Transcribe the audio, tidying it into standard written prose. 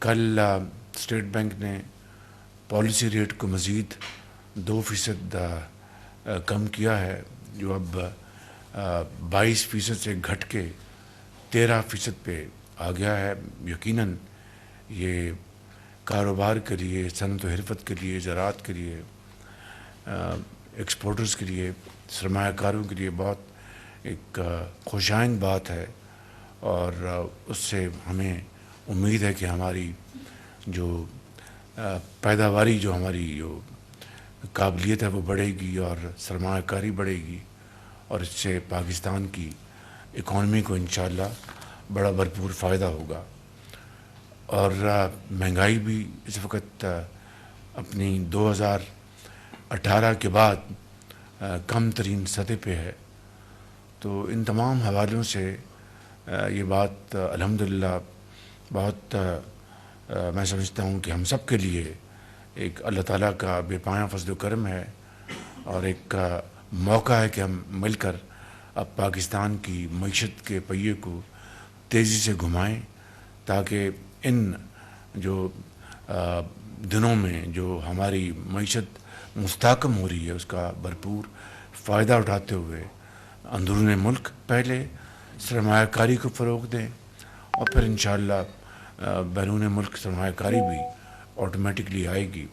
کل state bank نے policy rate کو مزید 2% کم کیا ہے، جو اب 22% سے گھٹ کے 13% پہ آ گیا ہے۔ یقیناً یہ کاروبار کے لیے، صنعت و حرفت کے لیے، زراعت کے لیے، ایکسپورٹرز کے لیے، سرمایہ کاروں کے لیے بہت ایک خوشائند بات ہے، اور اس سے ہمیں امید ہے کہ ہماری جو پیداواری، جو ہماری جو قابلیت ہے وہ بڑھے گی، اور سرمایہ کاری بڑھے گی، اور اس سے پاکستان کی اکانومی کو انشاءاللہ بڑا بھرپور فائدہ ہوگا۔ اور مہنگائی بھی اس وقت اپنی 2018 کے بعد کم ترین سطح پہ ہے۔ تو ان تمام حوالوں سے یہ بات الحمدللہ بہت میں سمجھتا ہوں کہ ہم سب کے لیے ایک اللہ تعالیٰ کا بے پایاں فضل و کرم ہے، اور ایک موقع ہے کہ ہم مل کر اب پاکستان کی معیشت کے پہیے کو تیزی سے گھمائیں، تاکہ ان جو دنوں میں جو ہماری معیشت مستحکم ہو رہی ہے اس کا بھرپور فائدہ اٹھاتے ہوئے اندرون ملک پہلے سرمایہ کاری کو فروغ دیں، اور پھر انشاءاللہ بیرون ملک سرمایہ کاری بھی آٹومیٹکلی آئے گی۔